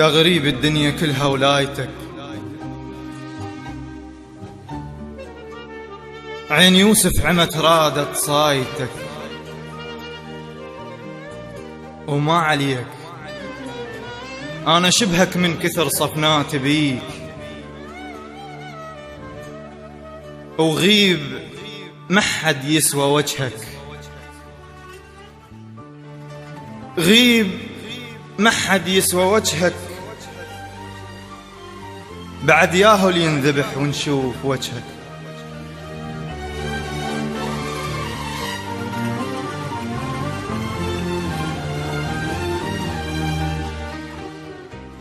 يا غريب الدنيا كلها ولايتك، عين يوسف عمت رادت صايتك، وما عليك أنا شبهك من كثر صفنات بيك، وغيب ما حد يسوى وجهك، غيب ما حد يسوى وجهك، بعد ياهو اللي ينذبح ونشوف وجهك.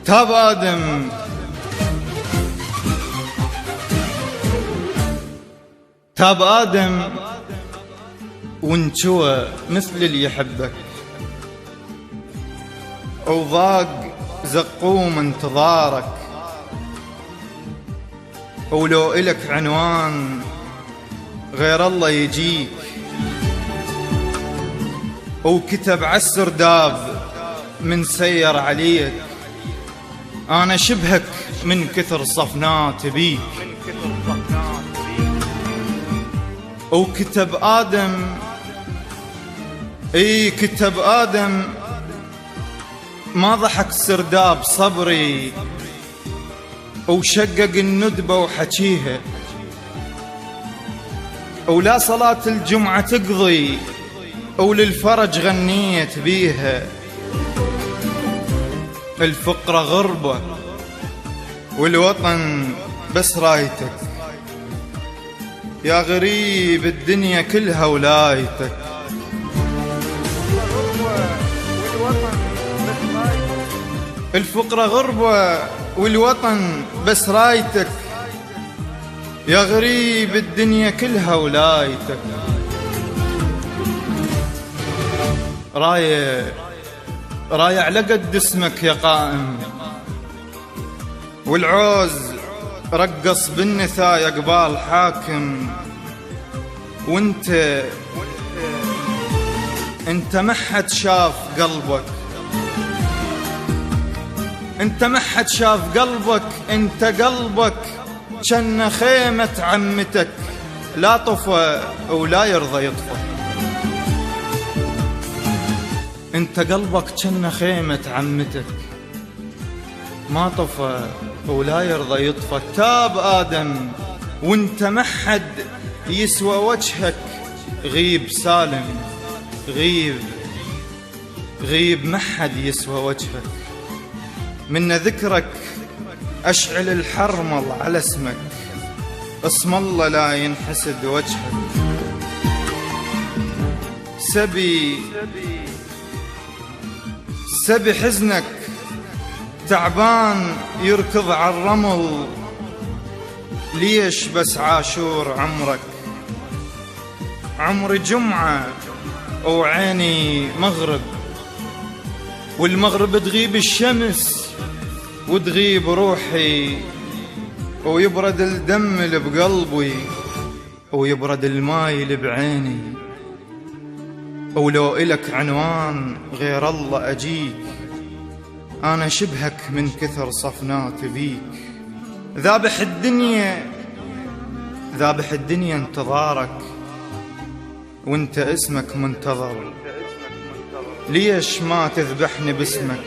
تاب آدم تاب آدم وانشوى مثل اللي يحبك، وضاق زقوم انتظارك، ولو إلك عنوان غير الله يجيك، وكتب عالسرداب من سير عليك، أنا شبهك من كثر صفنات بيك. وكتب آدم كتب آدم ما ضحك سرداب صبري، وشقق الندبة وحكيها، ولا صلاة الجمعة تقضي، وللفرج غنيت بيها. الفقرة غربة والوطن بس رايتك، يا غريب الدنيا كلها ولايتك. الفقرة غربة والوطن بس رايتك، يا غريب الدنيا كلها ولايتك. راية على قد اسمك يا قائم، والعوز رقص بالنثايا قبال حاكم، وانت ما حد شاف قلبك، انت ما حد شاف قلبك، انت قلبك جن خيمة عمتك، لا طفى ولا يرضى يطفى. انت قلبك جن خيمة عمتك، ما طفى ولا يرضى يطفى. تاب آدم وانت ما حد يسوى وجهك، غيب سالم غيب ما حد يسوى وجهك. من ذكرك أشعل الحرمل على اسمك، اسم الله لا ينحسد وجهك. سبي حزنك تعبان يركض على الرمل، ليش بس عاشور عمرك؟ عمري جمعة وعيني مغرب، والمغرب تغيب الشمس وتغيب روحي، ويبرد الدم اللي بقلبي، ويبرد الماي اللي بعيني. ولو إلك عنوان غير الله أجيك، أنا شبهك من كثر صفنات بيك. ذابح الدنيا انتظارك، وانت اسمك منتظر، ليش ما تذبحني باسمك؟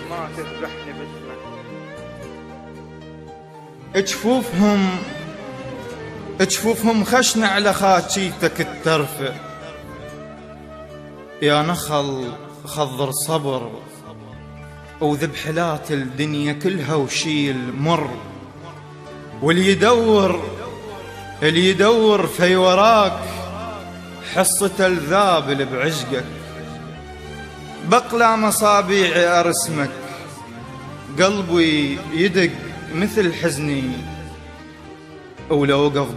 اجفوفهم خشن على خاتشيتك الترفع، يا نخل خضر صبر، وذبحلات الدنيا كلها وشيل مر. واللي يدور في وراك حصة الذابل بعشقك، بقلع مصابيعي أرسمك، قلبي يدق مثل حزني، ولو وقف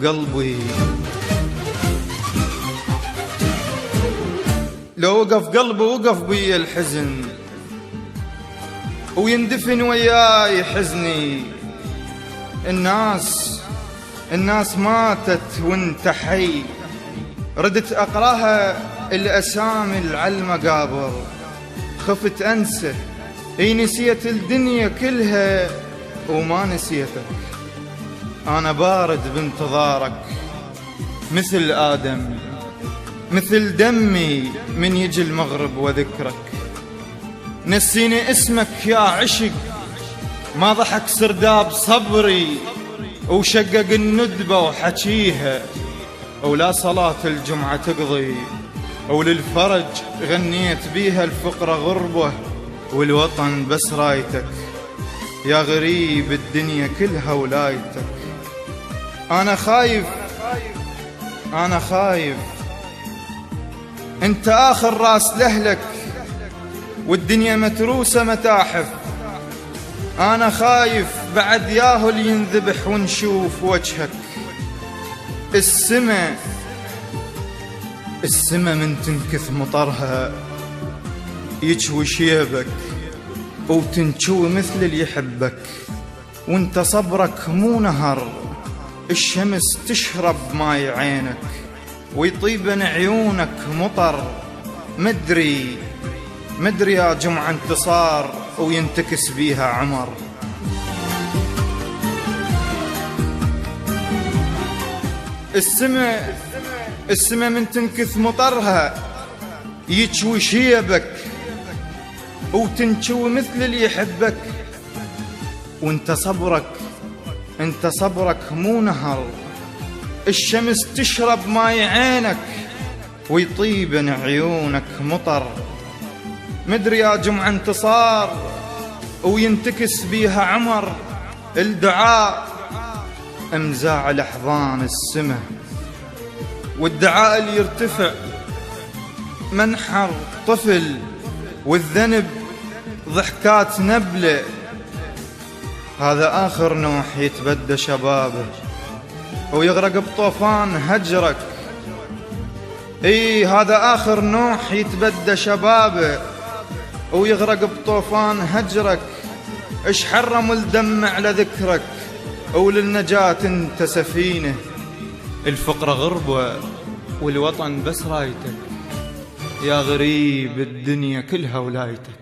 قلبي وقف بي الحزن، ويندفن وياي حزني. الناس ماتت وانت حي، ردت أقراها الأسامي على المقابر، خفت أنسى اي نسيت الدنيا كلها وما نسيتك. انا بارد بانتظارك مثل آدم، مثل دمي من يجي المغرب وذكرك. نسيني اسمك يا عشق، ما ضحك سرداب صبري وشقق الندبة وحكيها، ولا صلاة الجمعة تقضي وللفرج غنيت بيها الفقرة غربة والوطن بس رايتك. يا غريب الدنيا كلها ولايتك. أنا خايف، أنا خايف أنت آخر راس لهلك والدنيا متروسة متاحف. أنا خايف بعد ياهل ينذبح ونشوف وجهك. السما من تنكث مطرها يجوي شيبك وتنشوي مثل اللي يحبك. وانت صبرك مو نهر، الشمس تشرب ماي عينك ويطيبن عيونك مطر. مدري يا جمعة انتصار وينتكس بيها عمر. السما من تنكث مطرها يجوي شيبك وتنشوي مثل اللي يحبك. وانت صبرك مو نهر، الشمس تشرب ماي عينك ويطيبن عيونك مطر. مدري يا جمعة انتصار وينتكس بيها عمر. الدعاء امزاع لحظان السما، والدعاء اللي يرتفع منحر طفل، والذنب ضحكات نبلة. هذا آخر نوح يتبدى شبابه ويغرق بطوفان هجرك. هذا آخر نوح يتبدى شبابه ويغرق بطوفان هجرك. اش حرم الدم على ذكرك وللنجاة انت سفينة. الفقر غربة والوطن بس رايتك. يا غريب الدنيا كلها ولايتك.